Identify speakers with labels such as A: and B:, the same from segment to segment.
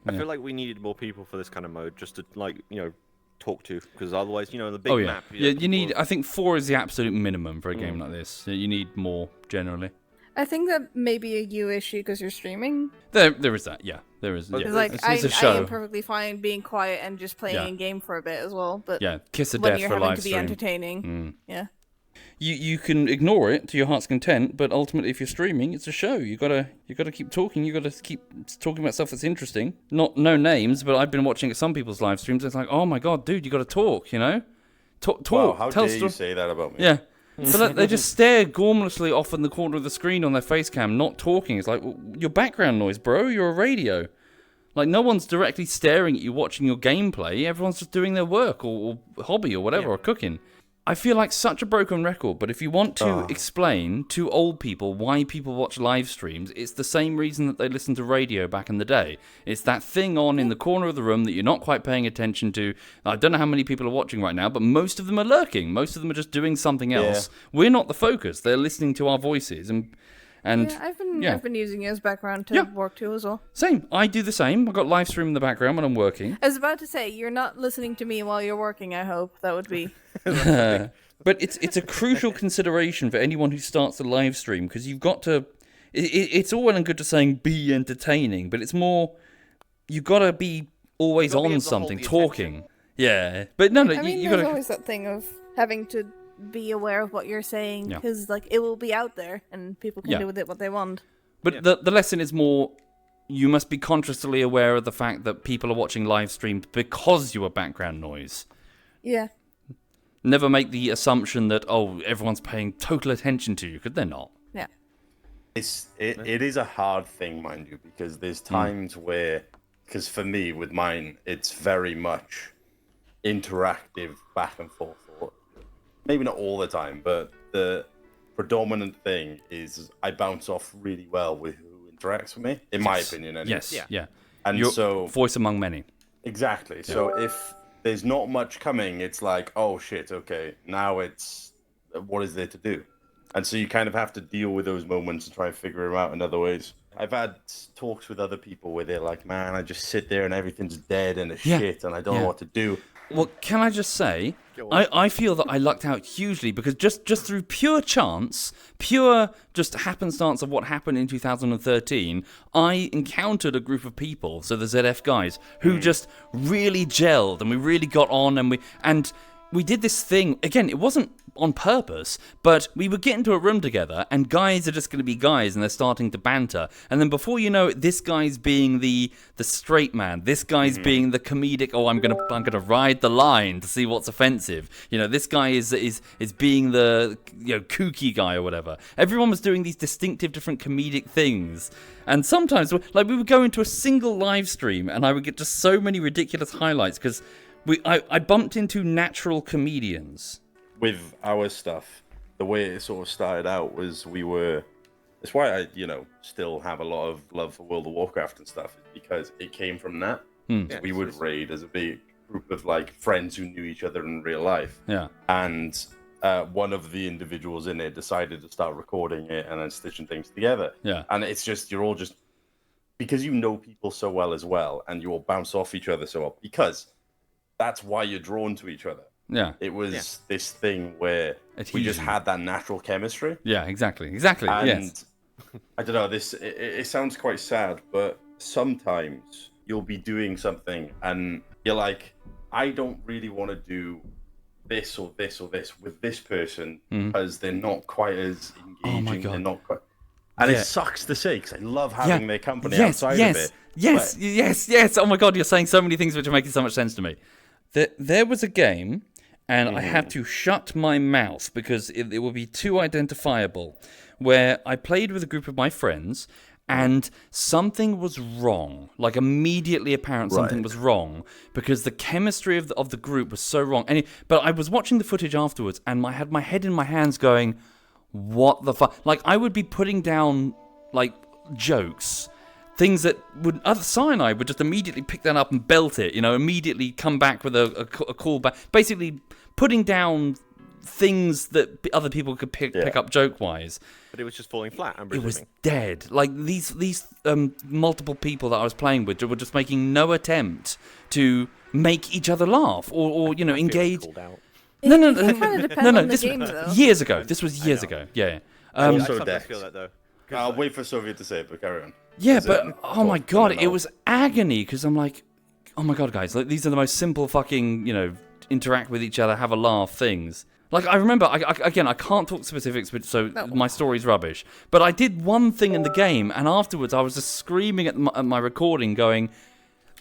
A: I feel like we needed more people for this kind of mode, just to talk to, because otherwise, the big map.
B: You need. I think 4 is the absolute minimum for a game like this. You need more generally.
C: I think that may be a you issue because you're streaming.
B: There is that. Yeah, there is.
C: Because
B: Yeah. It's a
C: I
B: show.
C: am perfectly fine being quiet and just playing a game for a bit as well. But
B: kiss of
C: when
B: death
C: you're
B: for
C: having
B: live
C: to be
B: stream.
C: entertaining,
B: You can ignore it to your heart's content, but ultimately, if you're streaming, it's a show. You gotta keep talking. You gotta keep talking about stuff that's interesting. No names, but I've been watching some people's live streams. It's like, oh my god, dude, you gotta talk. Talk.
D: Wow, how dare you say that about me?
B: Yeah. But they just stare gormlessly off in the corner of the screen on their face cam, not talking. It's like, your background noise, bro. You're a radio. Like, no one's directly staring at you watching your gameplay. Everyone's just doing their work or hobby or whatever, or cooking. I feel like such a broken record, but if you want to explain to old people why people watch live streams, it's the same reason that they listened to radio back in the day. It's that thing on in the corner of the room that you're not quite paying attention to. I don't know how many people are watching right now, but most of them are lurking. Most of them are just doing something else. We're not the focus. They're listening to our voices. And
C: I've been using it as background to work to as well.
B: Same. I do the same. I've got live stream in the background when I'm working.
C: I was about to say, you're not listening to me while you're working, I hope. That would be...
B: But it's a crucial consideration for anyone who starts a live stream, because you've got to... It's all well and good to saying be entertaining, but it's more... You've got to be always on something, talking. Yeah. But no,
C: I mean,
B: you
C: there's
B: got to...
C: always that thing of having to be aware of what you're saying, because it will be out there and people can do with it what they want.
B: But the lesson is more, you must be consciously aware of the fact that people are watching live streams because you are background noise.
C: Yeah.
B: Never make the assumption that, everyone's paying total attention to you, because they're not.
C: Yeah.
D: It is a hard thing, mind you, because there's times where, because for me, with mine, it's very much interactive back and forth. Maybe not all the time, but the predominant thing is I bounce off really well with who interacts with me, in my opinion. Anyway.
B: Yes, yeah.
D: And
B: your voice among many.
D: Exactly. So if there's not much coming, it's like, oh shit, okay, now it's, what is there to do? And so you kind of have to deal with those moments and try and figure them out in other ways. I've had talks with other people where they're like, man, I just sit there and everything's dead and it's shit and I don't know what to do.
B: Well, can I just say, I feel that I lucked out hugely because just through pure chance, pure just happenstance of what happened in 2013, I encountered a group of people, so the ZF guys, who just really gelled and we really got on and we did this thing. Again, it wasn't on purpose, but we would get into a room together and guys are just going to be guys and they're starting to banter. And then before you know it, this guy's being the straight man. This guy's being the comedic, I'm going to ride the line to see what's offensive. This guy is being the kooky guy or whatever. Everyone was doing these distinctive different comedic things. And sometimes we would go into a single live stream and I would get just so many ridiculous highlights because I bumped into natural comedians.
D: With our stuff, the way it sort of started out was it's why I, still have a lot of love for World of Warcraft and stuff, is because it came from that. So we would raid as a big group of friends who knew each other in real life.
B: Yeah.
D: And one of the individuals in it decided to start recording it and then stitching things together.
B: Yeah.
D: And it's just, you're all just, because you know people so well as well, and you all bounce off each other so well, because that's why you're drawn to each other.
B: Yeah.
D: It was this thing where we just had that natural chemistry.
B: Yeah, exactly. And
D: yes. I don't know, it sounds quite sad, but sometimes you'll be doing something and you're like, I don't really want to do this or this or this with this person because they're not quite as engaging.
B: Oh my God.
D: They're not quite... And it sucks to say because I love having their company outside of it.
B: Yes. Oh my God, you're saying so many things which are making so much sense to me. There was a game, and I had to shut my mouth because it would be too identifiable, where I played with a group of my friends, and something was wrong. Like, immediately apparent something was wrong, because the chemistry of the group was so wrong. But I was watching the footage afterwards, and I had my head in my hands going, what the fuck? Like, I would be putting down, jokes... Things that Cyanide would just immediately pick that up and belt it, immediately come back with a call back. Basically, putting down things that other people could pick up joke-wise.
A: But it was just falling flat, I'm
B: It
A: presuming.
B: was dead. Like, these multiple people that I was playing with were just making no attempt to make each other laugh or engage. No.
C: It kind of depends on the game, though.
B: Years ago. This was years ago. Yeah.
A: I
D: Also,
A: sometimes feel that, though.
D: I'll wait for Soviet to say it, but carry on.
B: Yeah, but oh my god, it was agony because I'm like, oh my god, guys, like these are the most simple fucking, interact with each other, have a laugh things. Like I remember, I can't talk specifics, but my story's rubbish. But I did one thing in the game, and afterwards I was just screaming at my recording, going,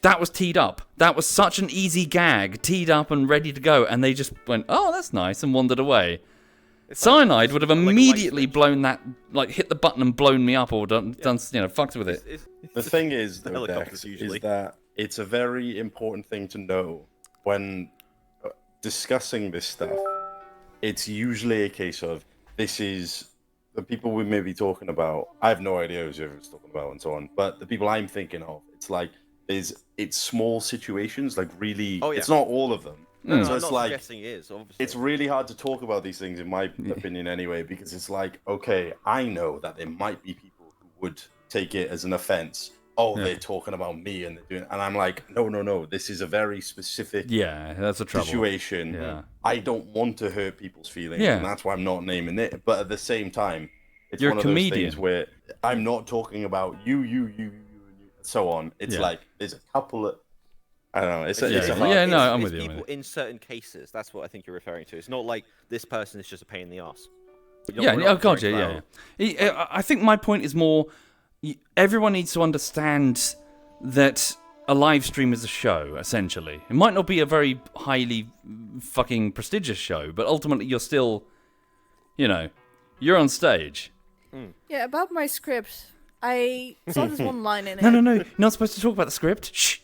B: "That was teed up. That was such an easy gag, teed up and ready to go." And they just went, "Oh, that's nice," and wandered away. Cyanide would have immediately blown that, like, hit the button and blown me up, or done fucked with it.
D: The thing is,
A: the
D: though,
A: helicopters
D: Dex,
A: usually.
D: is that it's a very important thing to know when discussing this stuff. It's usually a case of, this is the people we may be talking about. I have no idea who it's talking about and so on, but the people I'm thinking of, it's like, it's small situations, like really, it's not all of them.
A: No,
D: so
A: I'm
D: it's
A: not
D: like,
A: suggesting it is, obviously.
D: it's really hard to talk about these things, in my opinion, anyway, because it's like, okay, I know that there might be people who would take it as an offense. Oh, they're talking about me, and they're doing, and I'm like, no, this is a very specific
B: that's a trouble.
D: situation.
B: Yeah.
D: I don't want to hurt people's feelings,
B: Yeah.
D: and that's why I'm not naming it. But at the same time, it's
B: You're
D: one
B: a
D: of those
B: comedian.
D: things where I'm not talking about you, so on. It's like there's a couple of, I don't know. It's a hard
B: Yeah, no, I'm
A: it's
B: with you, I'm
A: people
B: with you.
A: in certain cases. That's what I think you're referring to. It's not like this person is just a pain in the ass.
B: I think my point is more, everyone needs to understand that a live stream is a show, essentially. It might not be a very highly fucking prestigious show, but ultimately you're still, you're on stage.
C: Yeah, about my script, I saw this one line in it.
B: No, you're not supposed to talk about the script. Shh.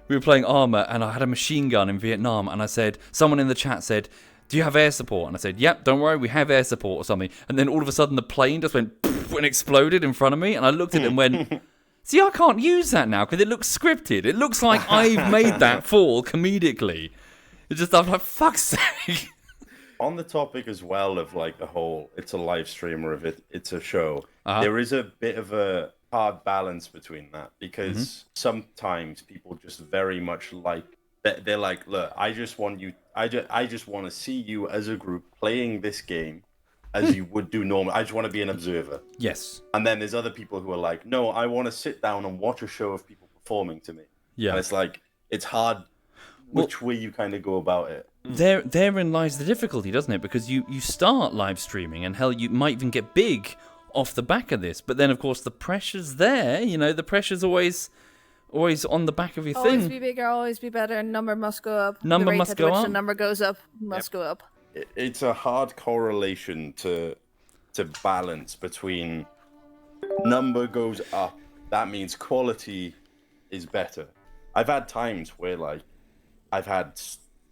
B: We were playing Arma, and I had a machine gun in Vietnam, and I said, someone in the chat said, "Do you have air support?" And I said, "Yep, don't worry, we have air support," or something. And then all of a sudden the plane just went poof and exploded in front of me, and I looked at it and went, "See, I can't use that now because it looks scripted. It looks like I've made that fall comedically." It's just, I'm like, fuck's sake.
D: On the topic as well of like the whole, it's a live stream or if it's a show, there is a bit of a hard balance between that, because sometimes people just very much like, they're like, look, I just want to see you as a group playing this game as you would do normally. I just want to be an observer.
B: Yes.
D: And then there's other people who are like, no, I want to sit down and watch a show of people performing to me.
B: Yeah.
D: And it's like, it's hard which way you kind of go about it.
B: Therein lies the difficulty, doesn't it? Because you start live streaming, and hell, you might even get big off the back of this. But then, of course, the pressure's there. The pressure's always on the back of your
C: Always
B: thing.
C: be bigger, always be better. Number must go up.
B: Number
C: the rate
B: must
C: at
B: go
C: which
B: up.
C: The number goes up must go up.
D: It's a hard correlation to balance between number goes up. That means quality is better. I've had times where like I've had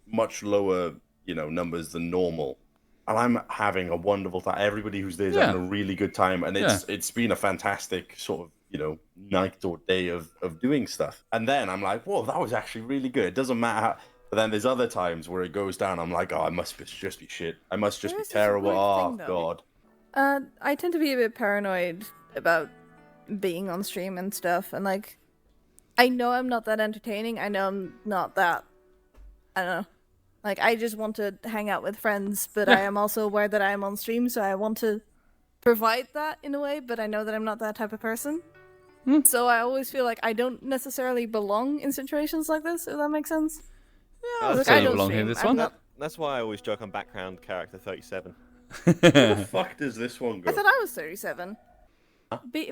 D: much lower, numbers than normal, and I'm having a wonderful time. Everybody who's there is having a really good time, and it's been a fantastic sort of night or day of doing stuff. And then I'm like, whoa, that was actually really good. It doesn't matter how. But then there's other times where it goes down. I'm like, oh, I must just be shit. I must just be terrible. Oh, God.
C: I tend to be a bit paranoid about being on stream and stuff. And, like, I know I'm not that entertaining. I know I'm not that, I don't know. Like, I just want to hang out with friends. But I am also aware that I am on stream. So I want to provide that in a way. But I know that I'm not that type of person. So I always feel like I don't necessarily belong in situations like this, if that makes sense.
B: Yeah,
C: Like,
B: I
C: don't
B: belong here.
C: stream.
B: This
C: I'm
B: one.
C: not-
D: That's why I always joke on background character 37. Where the fuck does this one go?
C: I thought I was 37.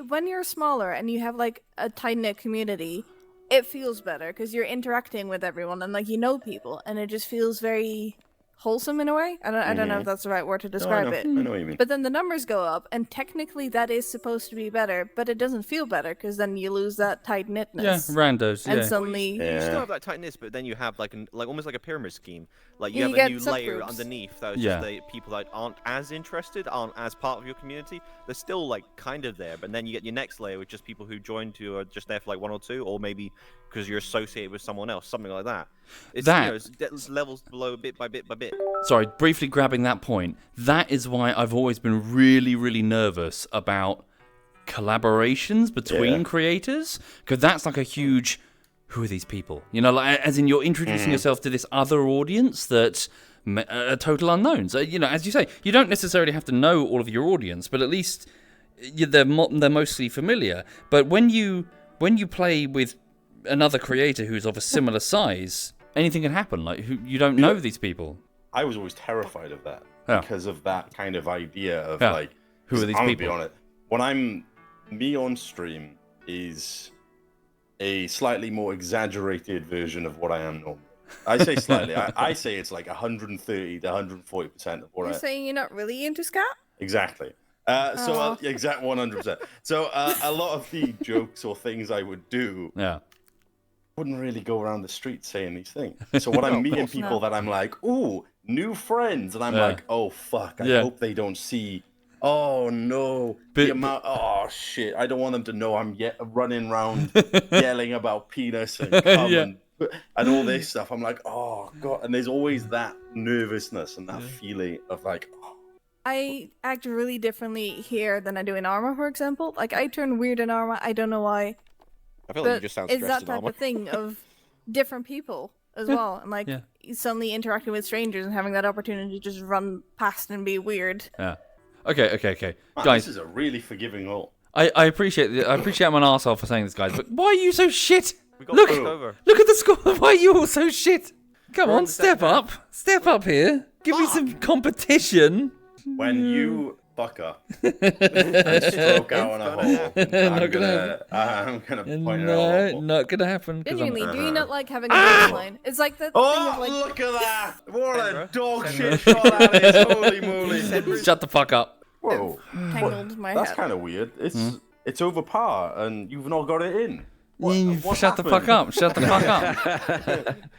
C: When you're smaller and you have like a tight-knit community, it feels better because you're interacting with everyone and like you know people, and it just feels very wholesome in a way. I don't know if that's the right word to describe it.
D: I know what you mean.
C: But then the numbers go up, and technically that is supposed to be better, but it doesn't feel better because then you lose that tight-knitness.
B: Yeah, randos.
C: And
B: Yeah.
C: suddenly,
A: You still have that tightness, but then you have like almost like a pyramid scheme. Like you
C: You
A: have a
C: get
A: new layer
C: subgroups.
A: underneath that is
B: Yeah.
A: just the people that aren't as interested, aren't as part of your community. They're still like kind of there, but then you get your next layer with just people who joined who are just there for like 1 or 2, or maybe because you're associated with someone else, something like that. It's,
B: That-
A: it's levels below bit by bit by bit.
B: Sorry, briefly grabbing that point. That is why I've always been really, really nervous about collaborations between creators, because that's like a huge, who are these people? You know, like, as in you're introducing yourself to this other audience that are total unknowns. You know, as you say, you don't necessarily have to know all of your audience, but at least they're mostly familiar. But when you play with another creator who's of a similar size, anything can happen. Like, you don't know these people.
D: I was always terrified of that
B: Yeah.
D: because of that kind of idea of
B: Yeah.
D: like,
B: Who are these
D: I'm gonna
B: people?
D: be honest, when me on stream is a slightly more exaggerated version of what I am normally. I say slightly. I say it's like 130 to 140% of what
C: You're
D: I
C: saying you're not really into scat?
D: exactly. Exact 100%. So a lot of the jokes or things I would do
B: Yeah.
D: wouldn't really go around the street saying these things. So when I'm meeting
C: course
D: people
C: not.
D: that I'm like, ooh, new friends, and I'm
B: Yeah.
D: like, oh fuck, I
B: Yeah.
D: hope they don't see. Oh no, the amount. Oh shit, I don't want them to know I'm running around yelling about penis and cum
B: Yeah.
D: and all this stuff. I'm like, oh god, and there's always that nervousness and that feeling of like, oh,
C: I act really differently here than I do in armor, for example. Like, I turn weird in armor, I don't know why.
A: I feel like you
C: But
A: just sound
C: it's
A: stressed
C: that
A: in
C: type
A: armor.
C: of thing of different people as well. And, like,
B: Yeah.
C: suddenly interacting with strangers and having that opportunity to just run past and be weird.
B: Yeah. Okay.
D: man,
B: Guys,
D: this is a really forgiving role.
B: I appreciate I'm an arsehole for saying this, guys, but why are you so shit?
A: We got
B: Look,
A: pushed over.
B: look at the score. Why are you all so shit? Come
A: We're on
B: on,
A: the
B: step
A: second
B: up. Step up here. Give me some competition.
D: When you fuck up and stroke out on a hole, I'm gonna point it
B: No,
D: out.
B: not gonna happen. 'cause I'm-
C: Genuinely, do you not like having a baseline? It's like that thing
D: Oh,
C: of, like...
D: look at that! What a
A: Sandra,
D: dog
A: Sandra.
D: shit shot that is! Holy moly!
B: Shut the fuck up.
D: Whoa,
C: tangled my
D: that's
C: head.
D: kind of weird. It's over par, and you've not got it in.
B: Shut the fuck up. Shut the fuck up.